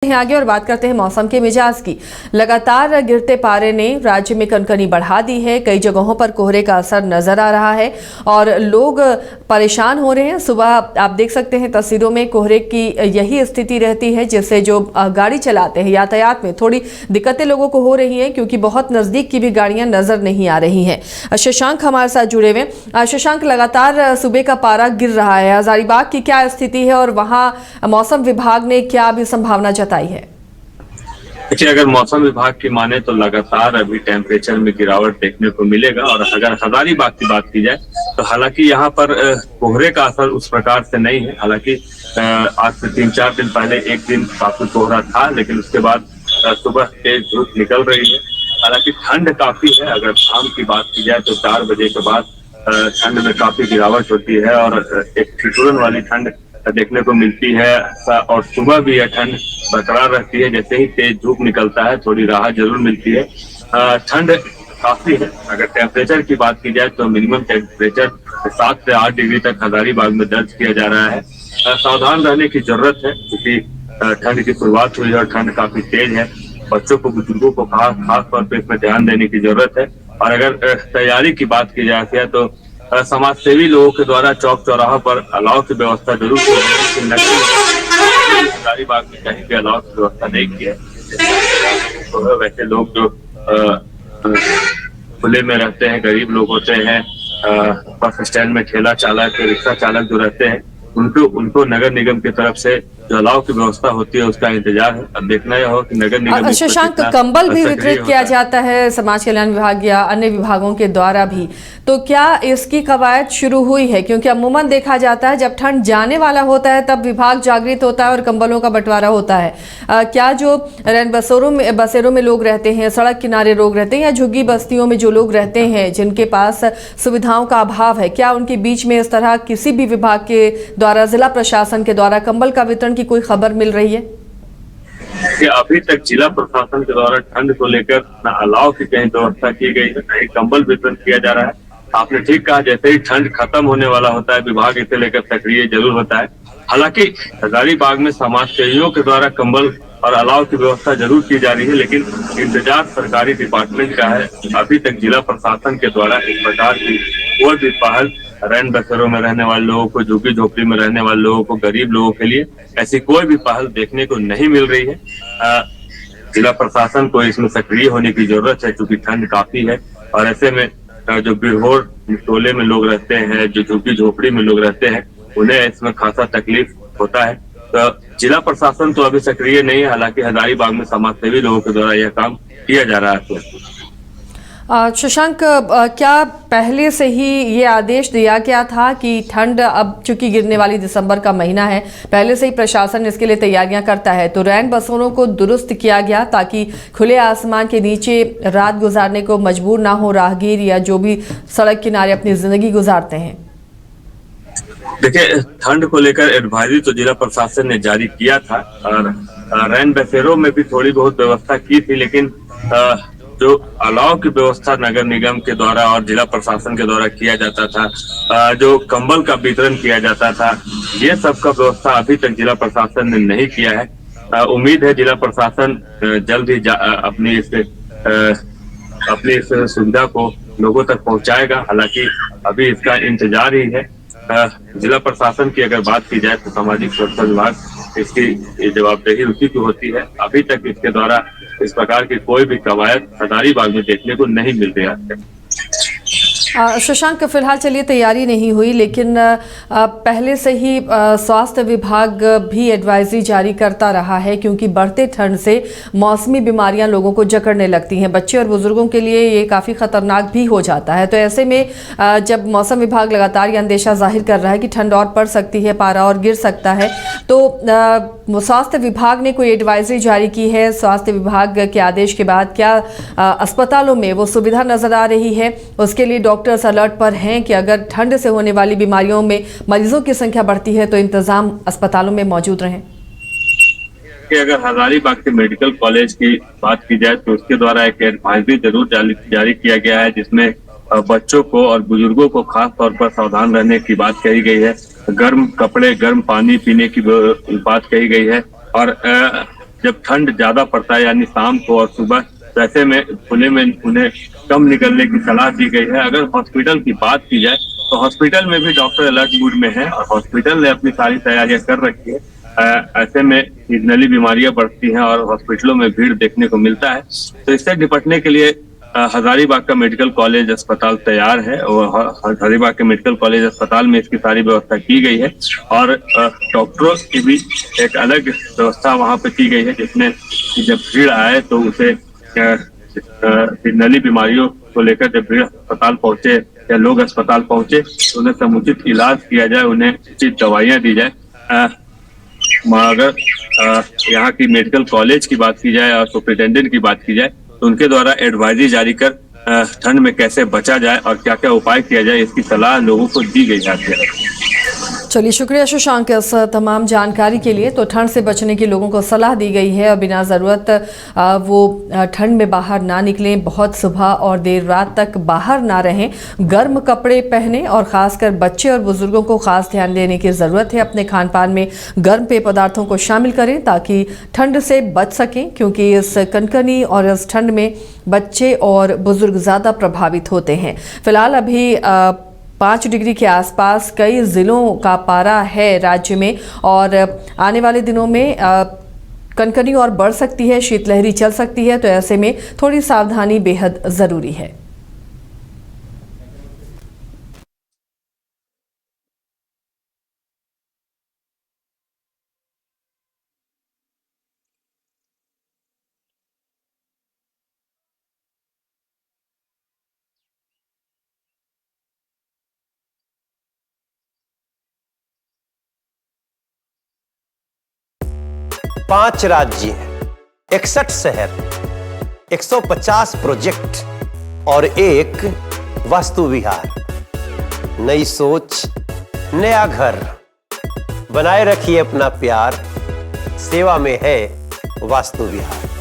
आगे और बात करते हैं मौसम के मिजाज की। लगातार गिरते पारे ने राज्य में कनकनी बढ़ा दी है। कई जगहों पर कोहरे का असर नजर आ रहा है और लोग परेशान हो रहे हैं। सुबह आप देख सकते हैं तस्वीरों में कोहरे की यही स्थिति रहती है, जिससे जो गाड़ी चलाते हैं यातायात में थोड़ी दिक्कतें लोगों को हो रही हैं, क्योंकि बहुत नजदीक की भी गाड़ियां नजर नहीं आ रही हैं। शशांक हमारे साथ जुड़े हुए। शशांक, लगातार सुबह का पारा गिर रहा है, हजारीबाग की क्या स्थिति है और वहां मौसम विभाग ने क्या अभी संभावना जताई है? देखिए, अगर मौसम विभाग की माने तो लगातार अभी टेम्परेचर में गिरावट देखने को मिलेगा। और अगर हजारीबाग की बात की जाए तो हालांकि यहाँ पर कोहरे का असर उस प्रकार से नहीं है। हालांकि आज से 3-4 दिन पहले एक दिन काफी कोहरा था, लेकिन उसके बाद सुबह तेज धूप निकल रही है। हालांकि ठंड काफी है। अगर शाम की बात की जाए तो 4 बजे के बाद ठंड में काफी गिरावट होती है और एक ठिठुरन वाली ठंड देखने को मिलती है। और सुबह भी यह ठंड बरकरार रहती है। जैसे ही तेज धूप निकलता है थोड़ी राहत जरूर मिलती है। ठंड काफी है। अगर टेम्परेचर की बात की जाए तो मिनिमम टेम्परेचर 7 से 8 डिग्री तक हजारीबाग में दर्ज किया जा रहा है। सावधान रहने की जरूरत है, क्योंकि ठंड की शुरुआत हुई है और ठंड काफी तेज है। बच्चों को, बुजुर्गों को खास तौर पर इसमें ध्यान देने की जरूरत है। और अगर तैयारी की बात की जाती है तो समाज सेवी लोगों के द्वारा चौक चौराहों पर अलाव की व्यवस्था जरूर की गई है। हजारीबाग में कहीं भी अलाव की व्यवस्था नहीं की है। तो वैसे लोग जो खुले में रहते हैं, गरीब लोग होते हैं, बस स्टैंड में ठेला चालक, रिक्शा चालक जो रहते हैं, उनको नगर निगम की तरफ से जो अलाव की व्यवस्था होती है उसका इंतजार है। अब देखना यह हो कि नगर निगम। शशांक, कंबल भी वितरित किया जाता है समाज कल्याण विभाग या अन्य विभागों के द्वारा भी, तो क्या इसकी कवायद शुरू हुई है? क्योंकि अमूमन देखा जाता है जब ठंड जाने वाला होता है तब विभाग जागृत होता है और कंबलों का बंटवारा होता है। क्या जो रैन बसेरों में लोग रहते हैं, सड़क किनारे लोग रहते हैं, या झुग्गी बस्तियों में जो लोग रहते हैं जिनके पास सुविधाओं का अभाव है, क्या उनके बीच में इस तरह किसी भी विभाग के द्वारा, जिला प्रशासन के द्वारा कंबल का वितरण की कोई खबर मिल रही है? कि अभी तक जिला प्रशासन के द्वारा ठंड को लेकर न अलाव की कहीं व्यवस्था की गई है, न ही कंबल वितरण किया जा रहा है। आपने ठीक कहा, जैसे ही ठंड खत्म होने वाला होता है विभाग इसे लेकर सक्रिय जरूर होता है। हालांकि हजारीबाग में समाज सेवियों के द्वारा कंबल और अलाव की व्यवस्था जरूर की जा रही है, लेकिन इंतजार सरकारी डिपार्टमेंट का है। अभी तक जिला प्रशासन के द्वारा इस प्रकार की कोई भी पहल रैन बसेरों में रहने वाले लोगों को, झुग्गी झोपड़ी में रहने वाले लोगों को, गरीब लोगों के लिए ऐसी कोई भी पहल देखने को नहीं मिल रही है। जिला प्रशासन को इसमें सक्रिय होने की जरूरत है, क्योंकि ठंड काफी है। और ऐसे में जो बिरहोर टोले में लोग रहते हैं, जो झुग्गी झोपड़ी में लोग रहते हैं, उन्हें इसमें खासा तकलीफ होता है। तो जिला प्रशासन तो अभी सक्रिय नहीं है। हालांकि हजारीबाग में समाज सेवी लोगों के द्वारा यह काम किया जा रहा है। शशांक, क्या पहले से ही ये आदेश दिया गया था कि ठंड अब चूंकि गिरने वाली दिसंबर का महीना है, पहले से ही प्रशासन इसके लिए तैयारियां करता है, तो रैन बसेरों को दुरुस्त किया गया ताकि खुले आसमान के नीचे रात गुजारने को मजबूर ना हो राहगीर या जो भी सड़क किनारे अपनी जिंदगी गुजारते हैं? देखिए, ठंड को लेकर एडवाइजरी तो जिला प्रशासन ने जारी किया था और रैन बसेरों में भी थोड़ी बहुत व्यवस्था की थी, लेकिन जो अलाव की व्यवस्था नगर निगम के द्वारा और जिला प्रशासन के द्वारा किया जाता था, जो कंबल का वितरण किया जाता था, ये सब का व्यवस्था अभी तक जिला प्रशासन ने नहीं किया है। उम्मीद है जिला प्रशासन जल्द ही अपनी इस सुविधा को लोगों तक पहुंचाएगा। हालांकि अभी इसका इंतजार ही है। जिला प्रशासन की अगर बात की जाए तो सामाजिक सुरक्षा विभाग इसकी जवाबदेही उसी की होती है। अभी तक इसके द्वारा इस प्रकार की कोई भी कवायद हजारीबाग में देखने को नहीं मिल रही है। शशांक, फिलहाल चलिए तैयारी नहीं हुई, लेकिन पहले से ही स्वास्थ्य विभाग भी एडवाइजरी जारी करता रहा है, क्योंकि बढ़ते ठंड से मौसमी बीमारियां लोगों को जकड़ने लगती हैं। बच्चे और बुजुर्गों के लिए ये काफ़ी खतरनाक भी हो जाता है। तो ऐसे में जब मौसम विभाग लगातार ये अंदेशा जाहिर कर रहा है कि ठंड और बढ़ सकती है, पारा और गिर सकता है, तो स्वास्थ्य विभाग ने कोई एडवाइजरी जारी की है? स्वास्थ्य विभाग के आदेश के बाद क्या अस्पतालों में वो सुविधा नजर आ रही है? उसके लिए डॉक्टर्स अलर्ट पर हैं कि अगर ठंड से होने वाली बीमारियों में मरीजों की संख्या बढ़ती है तो इंतजाम अस्पतालों में मौजूद रहें? अगर हजारीबाग के मेडिकल कॉलेज की बात की जाए तो उसके द्वारा एक एडवाइजरी जरूर जारी किया गया है, जिसमें बच्चों को और बुजुर्गों को खास तौर पर सावधान रहने की बात कही गई है। गर्म कपड़े, गर्म पानी पीने की बात कही गई है और जब ठंड ज्यादा पड़ता है यानी शाम को और सुबह, तो ऐसे में खुले में उन्हें कम निकलने की सलाह दी गई है। अगर हॉस्पिटल की बात की जाए तो हॉस्पिटल में भी डॉक्टर अलर्ट मूड में है और हॉस्पिटल ने अपनी सारी तैयारियां कर रखी है। ऐसे में सीजनली बीमारियां बढ़ती हैं और हॉस्पिटलों में भीड़ देखने को मिलता है। तो इससे निपटने के लिए हजारीबाग का मेडिकल कॉलेज अस्पताल तैयार है और हजारीबाग के मेडिकल कॉलेज अस्पताल में इसकी सारी व्यवस्था की गई है और डॉक्टरों की भी एक अलग व्यवस्था वहां पे की गई है, जिसमें जब भीड़ आए तो उसे सीजनली बीमारियों को लेकर जब भीड़ अस्पताल पहुंचे या लोग अस्पताल पहुंचे तो उन्हें समुचित इलाज किया जाए, उन्हें उचित दवाइयां दी जाए। अगर यहाँ की मेडिकल कॉलेज की बात की जाए और सुपरिटेंडेंट की बात की जाए तो उनके द्वारा एडवाइजरी जारी कर ठंड में कैसे बचा जाए और क्या क्या उपाय किया जाए इसकी सलाह लोगों को दी गई जाती है। चलिए, शुक्रिया शशांक इस तमाम जानकारी के लिए। तो ठंड से बचने की लोगों को सलाह दी गई है और बिना ज़रूरत वो ठंड में बाहर ना निकलें, बहुत सुबह और देर रात तक बाहर ना रहें, गर्म कपड़े पहनें और ख़ासकर बच्चे और बुज़ुर्गों को ख़ास ध्यान देने की ज़रूरत है। अपने खान पान में गर्म पेय पदार्थों को शामिल करें ताकि ठंड से बच सकें, क्योंकि इस कनकनी और इस ठंड में बच्चे और बुज़ुर्ग ज़्यादा प्रभावित होते हैं। फिलहाल अभी 5 डिग्री के आसपास कई ज़िलों का पारा है राज्य में और आने वाले दिनों में कनकनी और बढ़ सकती है, शीतलहरी चल सकती है। तो ऐसे में थोड़ी सावधानी बेहद ज़रूरी है। पांच राज्य, 61 शहर, 150 प्रोजेक्ट और एक वास्तु विहार। नई सोच, नया घर। बनाए रखिए अपना प्यार, सेवा में है वास्तु विहार।